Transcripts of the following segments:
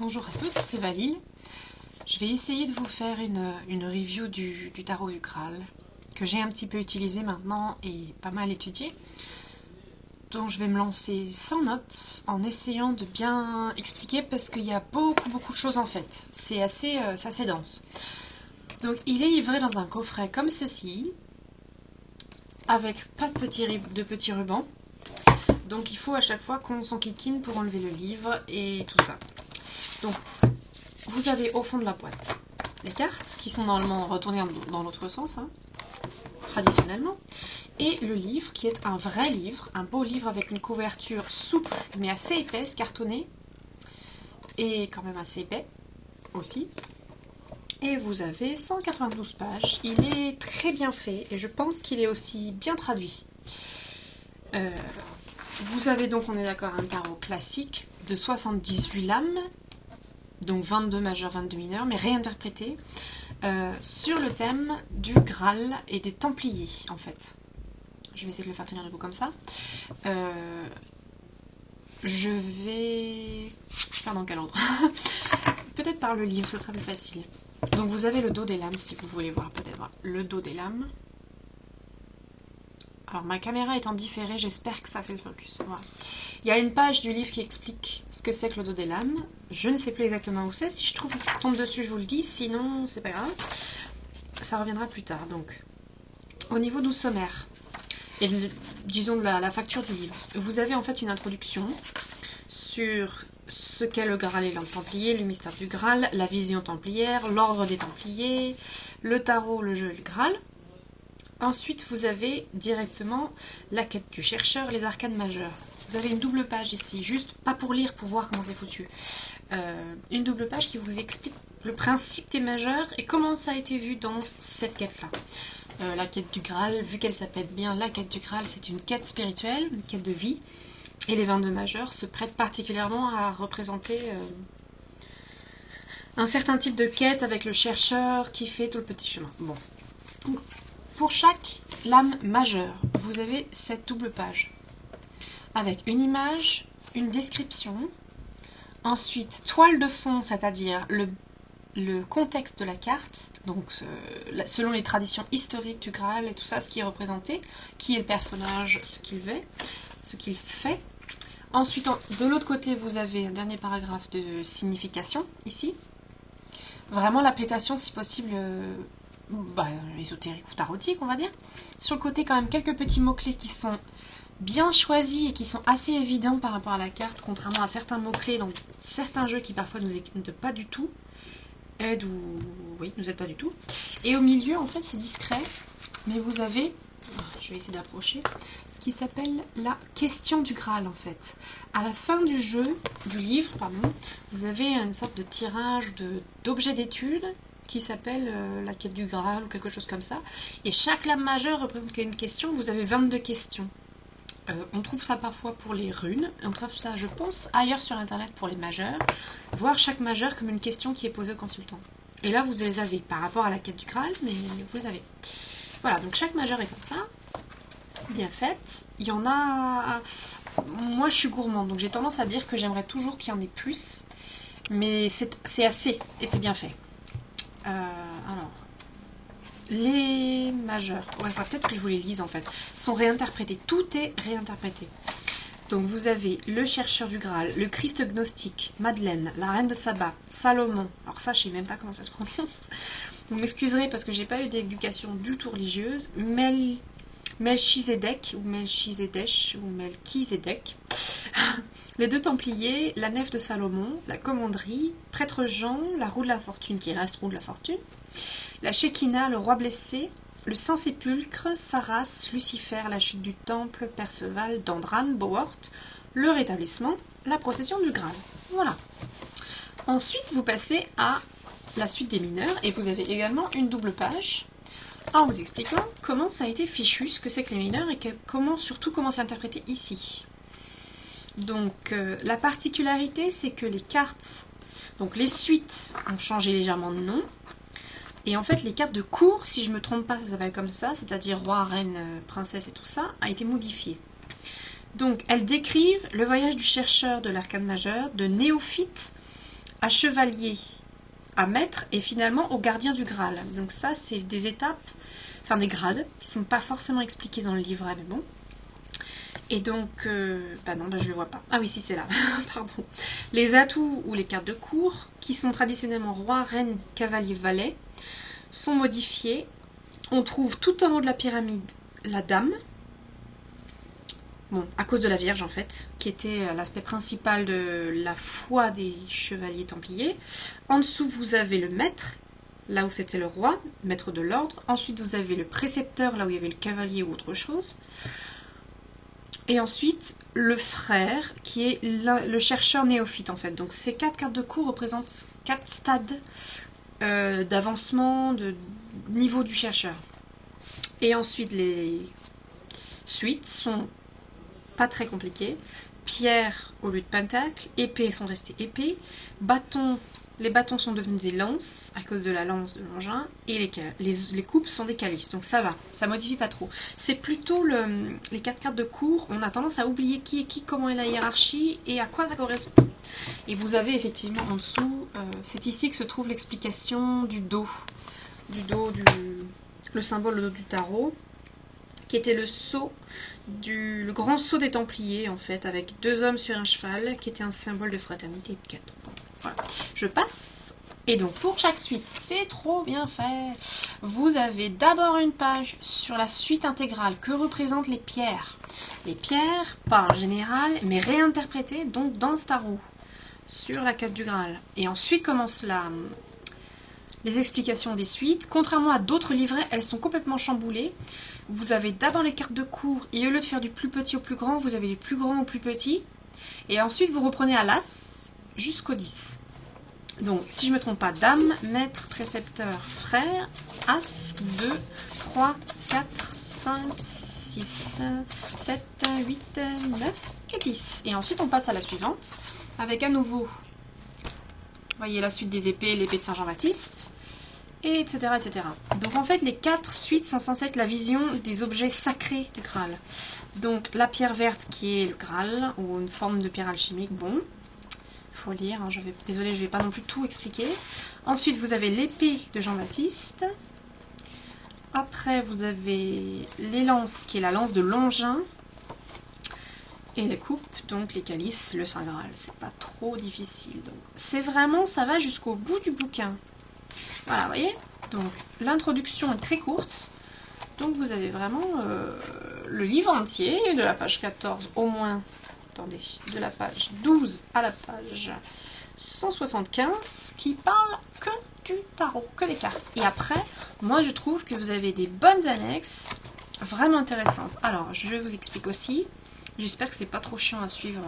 Bonjour à tous, c'est Valile. Je vais essayer de vous faire une review du tarot du Graal, que j'ai un petit peu utilisé maintenant et pas mal étudié. Donc je vais me lancer sans notes, en essayant de bien expliquer, parce qu'il y a beaucoup de choses en fait. C'est assez dense. Donc il est livré dans un coffret comme ceci, avec pas de petits rubans. Donc il faut à chaque fois qu'on s'enquiquine pour enlever le livre et tout ça. Donc vous avez au fond de la boîte les cartes qui sont normalement retournées dans l'autre sens, hein, traditionnellement, et le livre qui est un vrai livre, un beau livre avec une couverture souple mais assez épaisse, cartonnée, et quand même assez épais aussi. Et vous avez 192 pages, il est très bien fait et je pense qu'il est aussi bien traduit. Vous avez donc, on est d'accord, un tarot classique de 78 lames, donc 22 majeurs, 22 mineurs, mais réinterprété sur le thème du Graal et des Templiers, en fait. Je vais essayer de le faire tenir debout comme ça. Je vais faire dans quel ordre? Peut-être par le livre, ce sera plus facile. Donc vous avez le dos des lames, si vous voulez voir peut-être le dos des lames. Alors ma caméra étant différée, j'espère que ça fait le focus. Voilà. Il y a une page du livre qui explique ce que c'est que le dos des lames. Je ne sais plus exactement où c'est. Si je tombe dessus, je vous le dis. Sinon, c'est pas grave. Ça reviendra plus tard. Donc, au niveau du sommaire et disons de la facture du livre, vous avez en fait une introduction sur ce qu'est le Graal et l'ordre templier, le mystère du Graal, la vision templière, l'ordre des Templiers, le tarot, le jeu et le Graal. Ensuite, vous avez directement la quête du chercheur, les arcanes majeures. Vous avez une double page ici, juste pas pour lire, pour voir comment c'est foutu. Une double page qui vous explique le principe des majeurs et comment ça a été vu dans cette quête-là. La quête du Graal, vu qu'elle s'appelle bien la quête du Graal, c'est une quête spirituelle, une quête de vie. Et les 22 majeurs se prêtent particulièrement à représenter un certain type de quête avec le chercheur qui fait tout le petit chemin. Bon. Donc, pour chaque lame majeure, vous avez cette double page avec une image, une description, ensuite toile de fond, c'est-à-dire le contexte de la carte, donc selon les traditions historiques du Graal et tout ça, ce qui est représenté, qui est le personnage, ce qu'il fait. Ensuite, de l'autre côté, vous avez un dernier paragraphe de signification, ici. Vraiment l'application, si possible, ésotérique ou tarotique, on va dire. Sur le côté, quand même, quelques petits mots-clés qui sont bien choisis et qui sont assez évidents par rapport à la carte, contrairement à certains mots-clés dans certains jeux qui parfois nous aident pas du tout. Nous aident pas du tout. Et au milieu, en fait, c'est discret, mais vous avez, je vais essayer d'approcher, ce qui s'appelle la question du Graal, en fait. À la fin du livre, vous avez une sorte de tirage d'objet d'étude qui s'appelle la quête du Graal ou quelque chose comme ça. Et chaque lame majeure représente une question. Vous avez 22 questions. On trouve ça parfois pour les runes. On trouve ça, je pense, ailleurs sur Internet pour les majeurs. Voir chaque majeur comme une question qui est posée au consultant. Et là, vous les avez par rapport à la quête du Graal, mais vous les avez. Voilà, donc chaque majeur est comme ça. Bien faite. Il y en a... Moi, je suis gourmande, donc j'ai tendance à dire que j'aimerais toujours qu'il y en ait plus. Mais c'est assez, et c'est bien fait. Alors, les majeurs, peut-être que je vous les lise en fait, sont réinterprétés. Tout est réinterprété. Donc vous avez le chercheur du Graal, le Christ gnostique, Madeleine, la reine de Saba, Salomon. Alors ça, je sais même pas comment ça se prononce. Vous m'excuserez parce que j'ai pas eu d'éducation du tout religieuse. Melchizedek ou Melchizedek ou Melchizedek. Les deux Templiers, la nef de Salomon, la commanderie, prêtre Jean, la roue de la fortune qui reste roue de la fortune, la Shekinah, le roi blessé, le Saint-Sépulcre, Saras, Lucifer, la chute du temple, Perceval, Dandran, Bowort, le rétablissement, la procession du Graal. Voilà. Ensuite, vous passez à la suite des mineurs et vous avez également une double page en vous expliquant comment ça a été fichu, ce que c'est que les mineurs et surtout comment c'est interprété ici. Donc la particularité, c'est que les cartes, donc les suites ont changé légèrement de nom. Et en fait, les cartes de cour, si je ne me trompe pas, ça s'appelle comme ça, c'est-à-dire roi, reine, princesse et tout ça, a été modifié. Donc, elles décrivent le voyage du chercheur de l'arcane majeur, de néophyte à chevalier, à maître et finalement au gardien du Graal. Donc ça, c'est des étapes, enfin des grades, qui ne sont pas forcément expliqués dans le livret, mais bon. Et donc, bah non, bah je le vois pas. Ah oui, si, c'est là, pardon. Les atouts ou les cartes de cour, qui sont traditionnellement roi, reine, cavalier, valet, sont modifiés. On trouve tout en haut de la pyramide la dame, bon, à cause de la Vierge en fait, qui était l'aspect principal de la foi des chevaliers templiers. En dessous, vous avez le maître, là où c'était le roi, maître de l'ordre. Ensuite, vous avez le précepteur, là où il y avait le cavalier ou autre chose. Et ensuite, le frère, qui est le chercheur néophyte en fait. Donc ces 4 cartes de cour représentent 4 stades d'avancement, de niveau du chercheur. Et ensuite, les suites sont pas très compliquées. Pierre au lieu de pentacle, épées sont restées épées, bâtons, les bâtons sont devenus des lances à cause de la lance de l'engin, et les coupes sont des calices, donc ça va, ça modifie pas trop. C'est plutôt les 4 cartes de cour, on a tendance à oublier qui est qui, comment est la hiérarchie et à quoi ça correspond. Et vous avez effectivement en dessous, c'est ici que se trouve l'explication du dos, le symbole le dos du tarot, qui était le sceau, le grand sceau des Templiers en fait, avec 2 hommes sur un cheval, qui était un symbole de fraternité et de quête. Bon, voilà. Je passe. Et donc pour chaque suite, c'est trop bien fait. Vous avez d'abord une page sur la suite intégrale que représentent les pierres. Les pierres, pas en général, mais réinterprétées donc dans ce tarot, sur la quête du Graal. Et ensuite commence les explications des suites. Contrairement à d'autres livrets, elles sont complètement chamboulées. Vous avez d'abord les cartes de cour, et au lieu de faire du plus petit au plus grand, vous avez du plus grand au plus petit. Et ensuite, vous reprenez à l'as jusqu'au 10. Donc, si je ne me trompe pas, dame, maître, précepteur, frère, as, 2, 3, 4, 5, 6, 7, 8, 9 et 10. Et ensuite, on passe à la suivante, avec à nouveau, vous voyez la suite des épées, l'épée de Saint-Jean-Baptiste, et etc., etc. Donc en fait, les 4 suites sont censées être la vision des objets sacrés du Graal. Donc la pierre verte qui est le Graal, ou une forme de pierre alchimique, bon, faut lire, hein, désolée, je ne vais pas non plus tout expliquer. Ensuite, vous avez l'épée de Jean-Baptiste. Après, vous avez les lances, qui est la lance de Longin. Et les coupes, donc les calices, le Saint Graal. C'est pas trop difficile. Donc c'est vraiment, ça va jusqu'au bout du bouquin. Voilà, vous voyez. Donc l'introduction est très courte. Donc vous avez vraiment le livre entier, de la page 14 au moins, attendez, de la page 12 à la page 175, qui parle que du tarot, que des cartes. Et après, moi je trouve que vous avez des bonnes annexes, vraiment intéressantes. Alors, je vous explique aussi. J'espère que c'est pas trop chiant à suivre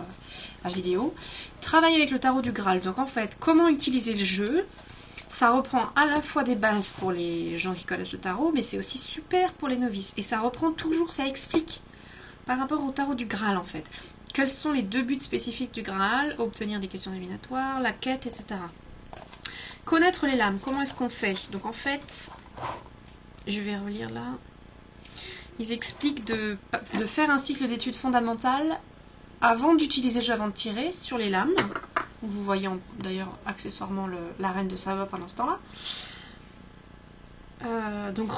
la vidéo. Travailler avec le tarot du Graal. Donc en fait, comment utiliser le jeu. Ça reprend à la fois des bases pour les gens qui connaissent le tarot, mais c'est aussi super pour les novices. Et ça reprend toujours, ça explique par rapport au tarot du Graal en fait. Quels sont les 2 buts spécifiques du Graal, obtenir des questions divinatoires, la quête, etc. Connaître les lames, comment est-ce qu'on fait? Donc en fait, je vais relire là. Ils expliquent de faire un cycle d'études fondamentales avant d'utiliser le jeu, avant de tirer, sur les lames. Vous voyez d'ailleurs accessoirement la reine de Savoie pendant ce temps-là. Donc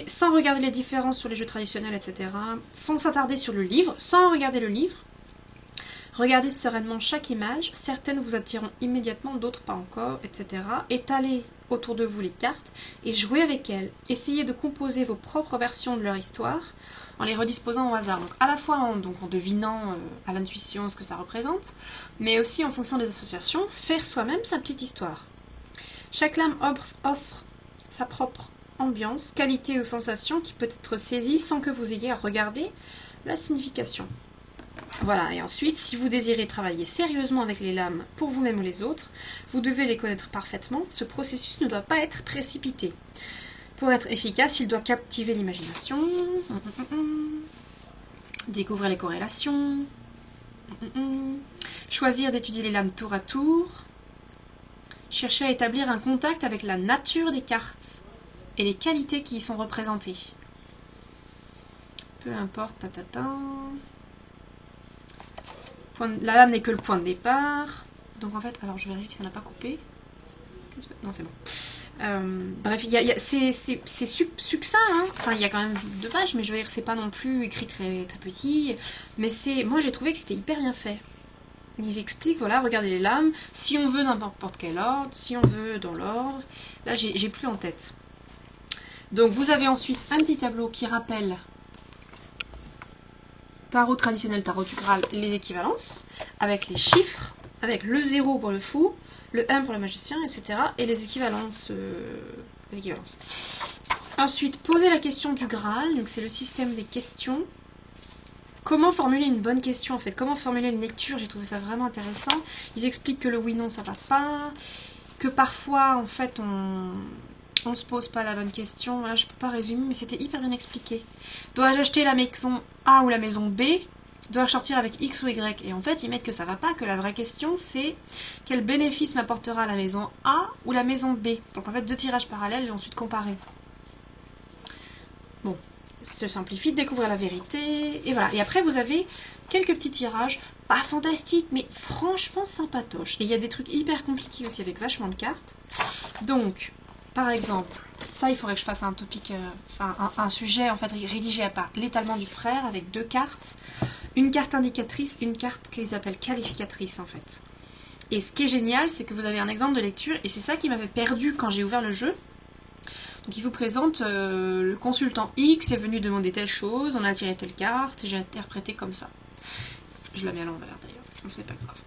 sans regarder les différences sur les jeux traditionnels, etc. Sans s'attarder sur le livre, sans regarder le livre. Regardez sereinement chaque image. Certaines vous attireront immédiatement, d'autres pas encore, etc. Étalez autour de vous les cartes et jouez avec elles. Essayez de composer vos propres versions de leur histoire en les redisposant au hasard. Donc à la fois en devinant à l'intuition ce que ça représente, mais aussi en fonction des associations, faire soi-même sa petite histoire. Chaque lame offre sa propre ambiance, qualité ou sensation qui peut être saisie sans que vous ayez à regarder la signification. Voilà, et ensuite, si vous désirez travailler sérieusement avec les lames pour vous-même ou les autres, vous devez les connaître parfaitement. Ce processus ne doit pas être précipité. Pour être efficace, il doit captiver l'imagination, découvrir les corrélations, choisir d'étudier les lames tour à tour, chercher à établir un contact avec la nature des cartes et les qualités qui y sont représentées. Peu importe, La lame n'est que le point de départ. Donc en fait, alors je vérifie que ça n'a pas coupé. Non, c'est bon. Bref, c'est succinct, hein. Enfin, il y a quand même 2 pages, mais je veux dire, c'est pas non plus écrit très, très petit. Mais moi j'ai trouvé que c'était hyper bien fait. Ils expliquent, voilà, regardez les lames, si on veut n'importe quel ordre, si on veut dans l'ordre. Là, j'ai plus en tête. Donc vous avez ensuite un petit tableau qui rappelle tarot traditionnel, tarot du Graal, les équivalences, avec les chiffres, avec le 0 pour le fou, le 1 pour le magicien, etc. Et les équivalences. Ensuite, poser la question du Graal, donc c'est le système des questions. Comment formuler une bonne question en fait, comment formuler une lecture, j'ai trouvé ça vraiment intéressant. Ils expliquent que le oui-non ça va pas, que parfois en fait on se pose pas la bonne question. Là je peux pas résumer, mais c'était hyper bien expliqué. Dois-je acheter la maison A ou la maison B? Dois-je sortir avec X ou Y? Et en fait, ils mettent que ça va pas, que la vraie question, c'est quel bénéfice m'apportera la maison A ou la maison B? Donc en fait, 2 tirages parallèles et ensuite comparer. Bon, se simplifie, découvrir la vérité, et voilà. Et après, vous avez quelques petits tirages, pas fantastiques, mais franchement sympatoches. Et il y a des trucs hyper compliqués aussi avec vachement de cartes. Donc, par exemple, ça, il faudrait que je fasse un topic, un sujet en fait rédigé à part. L'étalement du frère avec 2 cartes. Une carte indicatrice, une carte qu'ils appellent qualificatrice en fait. Et ce qui est génial, c'est que vous avez un exemple de lecture, et c'est ça qui m'avait perdu quand j'ai ouvert le jeu. Donc il vous présente le consultant X est venu demander telle chose, on a tiré telle carte, et j'ai interprété comme ça. Je la mets à l'envers d'ailleurs, c'est pas grave.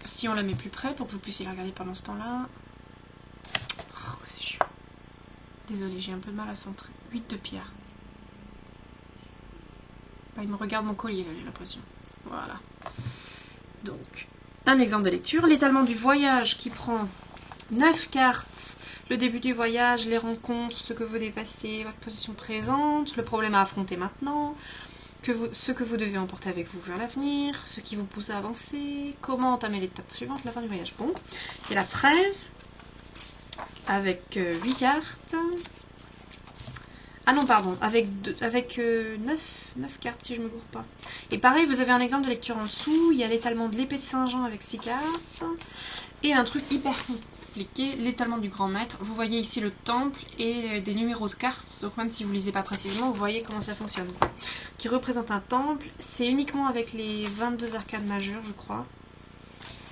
Si on la met plus près pour que vous puissiez la regarder pendant ce temps-là. Oh, c'est chiant. Désolée, j'ai un peu de mal à centrer. 8 de pierre. Il me regarde mon collier, là, j'ai l'impression. Voilà. Donc, un exemple de lecture. L'étalement du voyage qui prend 9 cartes. Le début du voyage, les rencontres, ce que vous dépassez, votre position présente, le problème à affronter maintenant, ce que vous devez emporter avec vous vers l'avenir, ce qui vous pousse à avancer, comment entamer l'étape suivante, la fin du voyage. Bon. Et la trêve, avec 8 cartes. Ah non, pardon, avec 9 cartes si je ne me gourre pas. Et pareil, vous avez un exemple de lecture en dessous. Il y a l'étalement de l'épée de Saint-Jean avec 6 cartes. Et un truc hyper compliqué, l'étalement du grand maître. Vous voyez ici le temple et des numéros de cartes. Donc même si vous ne lisez pas précisément, vous voyez comment ça fonctionne. Qui représente un temple. C'est uniquement avec les 22 arcades majeures, je crois.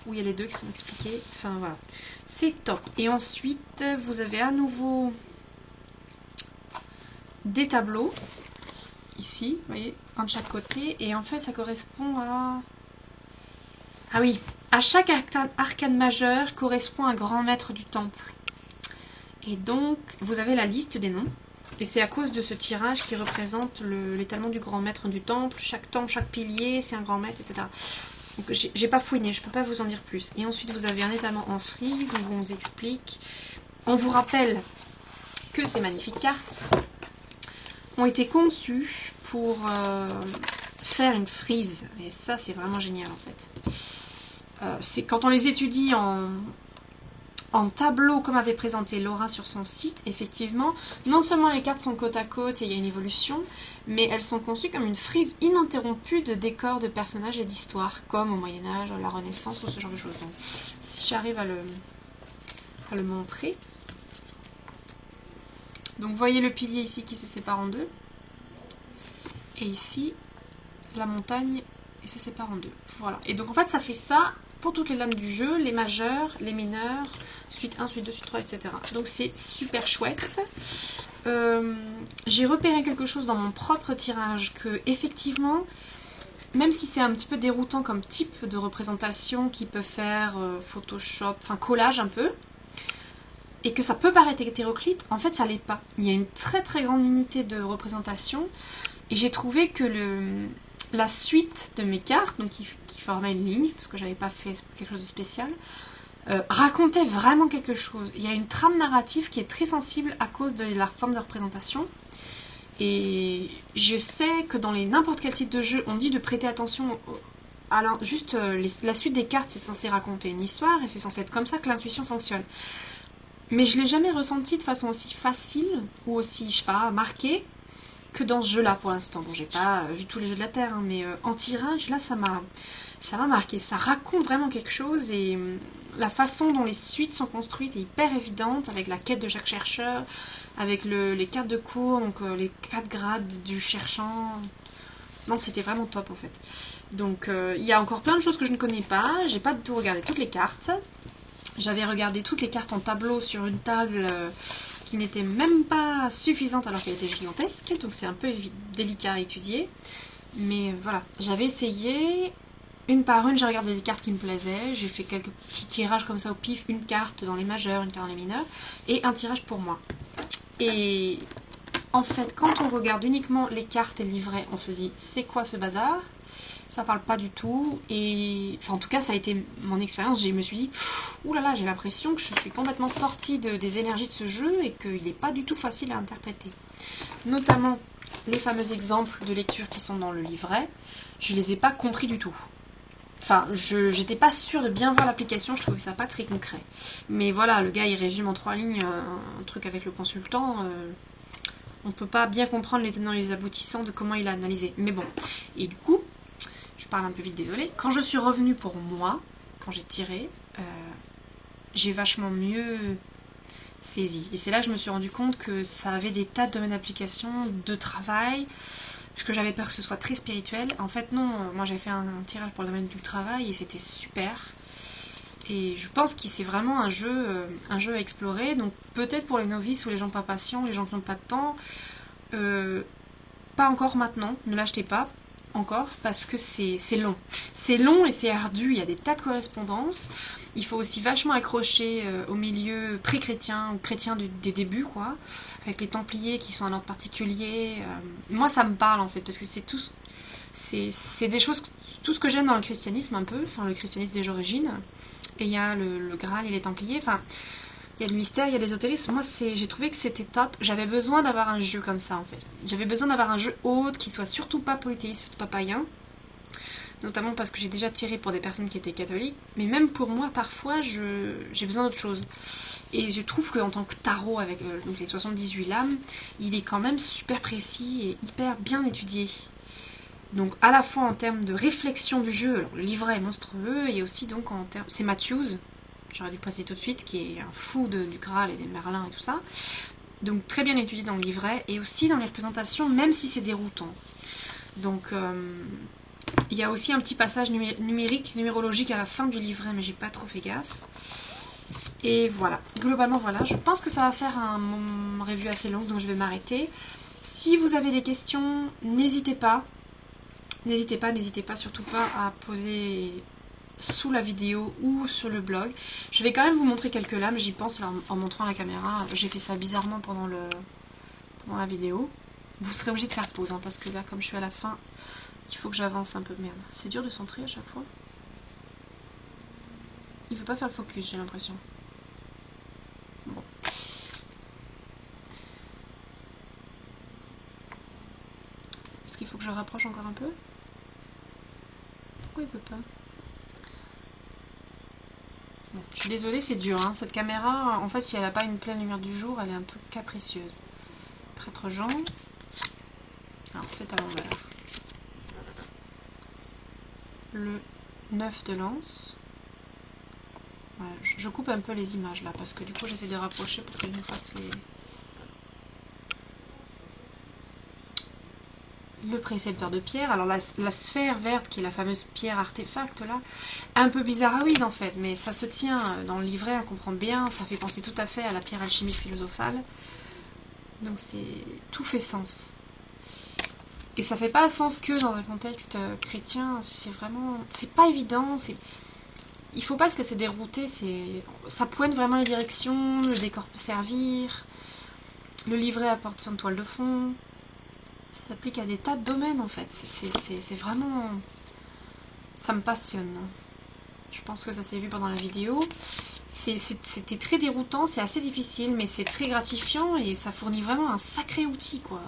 Où il y a les 2 qui sont expliqués. Enfin voilà. C'est top. Et ensuite, vous avez à nouveau des tableaux, ici, vous voyez, un de chaque côté, et en fait ça correspond à... Ah oui, à chaque arcane majeur correspond un grand maître du temple. Et donc, vous avez la liste des noms, et c'est à cause de ce tirage qui représente l'étalement du grand maître du temple, chaque pilier, c'est un grand maître, etc. Donc j'ai pas fouiné, je peux pas vous en dire plus. Et ensuite vous avez un étalement en frise, où on vous explique, on vous rappelle que ces magnifiques cartes ont été conçus pour faire une frise. Et ça, c'est vraiment génial, en fait. C'est quand on les étudie en tableau, comme avait présenté Laura sur son site, effectivement, non seulement les cartes sont côte à côte et il y a une évolution, mais elles sont conçues comme une frise ininterrompue de décors, de personnages et d'histoires, comme au Moyen-Âge, la Renaissance ou ce genre de choses. Donc, si j'arrive à le montrer... Donc vous voyez le pilier ici qui se sépare en 2. Et ici, la montagne et se sépare en 2. Voilà. Et donc en fait ça fait ça pour toutes les lames du jeu, les majeures, les mineures, suite 1, suite 2, suite 3, etc. Donc c'est super chouette. J'ai repéré quelque chose dans mon propre tirage que effectivement, même si c'est un petit peu déroutant comme type de représentation qui peut faire Photoshop, enfin collage un peu, et que ça peut paraître hétéroclite, en fait ça l'est pas. Il y a une très très grande unité de représentation et j'ai trouvé que la suite de mes cartes, donc qui formait une ligne, parce que j'avais pas fait quelque chose de spécial, racontait vraiment quelque chose. Il y a une trame narrative qui est très sensible à cause de la forme de représentation. Et je sais que dans n'importe quel type de jeu, on dit de prêter attention à juste la suite des cartes, c'est censé raconter une histoire et c'est censé être comme ça que l'intuition fonctionne. Mais je ne l'ai jamais ressenti de façon aussi facile ou aussi, je sais pas, marquée que dans ce jeu-là pour l'instant. Bon, j'ai pas vu tous les jeux de la Terre, hein, mais en tirage, là, ça ça m'a marqué. Ça raconte vraiment quelque chose et la façon dont les suites sont construites est hyper évidente, avec la quête de chaque chercheur, avec les cartes de cours, donc les 4 grades du cherchant. Non, c'était vraiment top en fait. Donc il y a encore plein de choses que je ne connais pas. J'ai pas du tout regardé toutes les cartes. J'avais regardé toutes les cartes en tableau sur une table qui n'était même pas suffisante alors qu'elle était gigantesque. Donc c'est un peu délicat à étudier. Mais voilà, j'avais essayé. Une par une, j'ai regardé des cartes qui me plaisaient. J'ai fait quelques petits tirages comme ça au pif. Une carte dans les majeurs, une carte dans les mineurs. Et un tirage pour moi. Et en fait, quand on regarde uniquement les cartes et le livret, on se dit c'est quoi ce bazar? Ça parle pas du tout. Et enfin, en tout cas, ça a été mon expérience. Je me suis dit, oulala, j'ai l'impression que je suis complètement sortie des énergies de ce jeu et qu'il n'est pas du tout facile à interpréter. Notamment les fameux exemples de lecture qui sont dans le livret, je les ai pas compris du tout. Enfin, j'étais pas sûre de bien voir l'application, je trouvais ça pas très concret. Mais voilà, le gars il résume en 3 lignes un truc avec le consultant. On peut pas bien comprendre les tenants et les aboutissants de comment il a analysé. Mais bon, et du coup, je parle un peu vite, désolée. Quand je suis revenue pour moi, quand j'ai tiré, j'ai vachement mieux saisi. Et c'est là que je me suis rendu compte que ça avait des tas de domaines d'application, de travail, parce que j'avais peur que ce soit très spirituel. En fait, non, moi j'avais fait un tirage pour le domaine du travail et c'était super. Et je pense que c'est vraiment un jeu à explorer. Donc peut-être pour les novices ou les gens pas patients, les gens qui n'ont pas de temps, pas encore maintenant, ne l'achetez pas encore parce que c'est long. C'est long et c'est ardu, il y a des tas de correspondances. Il faut aussi vachement accrocher au milieu pré-chrétien ou chrétien des débuts, quoi, avec les Templiers qui sont un ordre particulier. Moi ça me parle en fait parce que c'est tout, c'est des choses, tout ce que j'aime dans le christianisme un peu, enfin le christianisme des origines. Et il y a le Graal et les Templiers, enfin il y a le mystère, il y a l'ésotérisme. Moi, j'ai trouvé que c'était top. J'avais besoin d'avoir un jeu comme ça, en fait. J'avais besoin d'avoir un jeu autre, qui soit surtout pas polythéiste, pas païen. Notamment parce que j'ai déjà tiré pour des personnes qui étaient catholiques. Mais même pour moi, parfois, j'ai besoin d'autre chose. Et je trouve qu'en tant que tarot, avec donc les 78 lames, il est quand même super précis et hyper bien étudié. Donc à la fois en termes de réflexion du jeu, alors, le livret est monstrueux, et aussi donc en termes... C'est Matthews, j'aurais dû préciser tout de suite, qui est un fou du Graal et des Merlins et tout ça. Donc très bien étudié dans le livret, et aussi dans les représentations, même si c'est déroutant. Donc il y a aussi un petit passage numérique, numérologique à la fin du livret, mais j'ai pas trop fait gaffe. Et voilà, globalement voilà, je pense que ça va faire mon review assez long, donc je vais m'arrêter. Si vous avez des questions, n'hésitez pas. N'hésitez pas, surtout pas à poser sous la vidéo ou sur le blog. Je vais quand même vous montrer quelques lames, j'y pense en montrant la caméra. J'ai fait ça bizarrement pendant la vidéo. Vous serez obligé de faire pause, hein, parce que là, comme je suis à la fin, il faut que j'avance un peu. Merde, c'est dur de centrer à chaque fois. Il veut pas faire le focus, j'ai l'impression. Bon. Est-ce qu'il faut que je rapproche encore un peu? Pourquoi il veut pas? Bon, je suis désolée, c'est dur, hein. Cette caméra, en fait, si elle n'a pas une pleine lumière du jour, elle est un peu capricieuse. Prêtre Jean. Alors, c'est à l'envers. Le 9 de lance. Ouais, je coupe un peu les images là, parce que du coup, j'essaie de rapprocher pour qu'elle nous fasse le précepteur de pierre. Alors la sphère verte, qui est la fameuse pierre artefact là, un peu bizarroïde en fait, mais ça se tient dans le livret, on comprend bien, ça fait penser tout à fait à la pierre alchimique philosophale. Donc tout fait sens. Et ça fait pas sens que dans un contexte chrétien, c'est vraiment... C'est pas évident, il faut pas se laisser dérouter, ça pointe vraiment les directions, le décor peut servir, le livret apporte son toile de fond... Ça s'applique à des tas de domaines en fait. C'est vraiment... Ça me passionne. Je pense que ça s'est vu pendant la vidéo. C'était très déroutant, c'est assez difficile, mais c'est très gratifiant et ça fournit vraiment un sacré outil, quoi.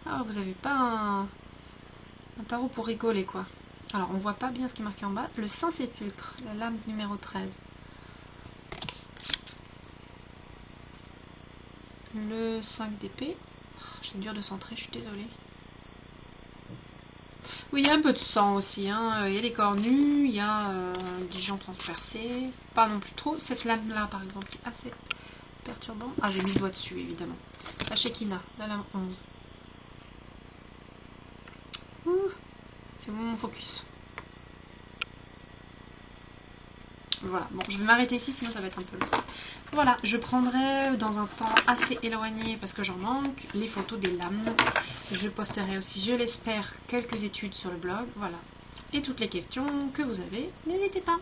Ah, vous avez pas un tarot pour rigoler, quoi. Alors, on voit pas bien ce qui est marqué en bas. Le Saint-Sépulcre, la lame numéro 13. Le 5 d'épée. C'est dur de centrer, je suis désolée. Oui, il y a un peu de sang aussi, hein. Il y a des corps nus, il y a des jambes transpercées, pas non plus trop. Cette lame-là, par exemple, qui est assez perturbante. Ah, j'ai mis le doigt dessus, évidemment. La Shekinah, la lame 11. Ouh, fais-moi mon focus. Voilà, bon, je vais m'arrêter ici, sinon ça va être un peu long. Voilà, je prendrai dans un temps assez éloigné, parce que j'en manque, les photos des lames. Je posterai aussi, je l'espère, quelques études sur le blog, voilà. Et toutes les questions que vous avez, n'hésitez pas.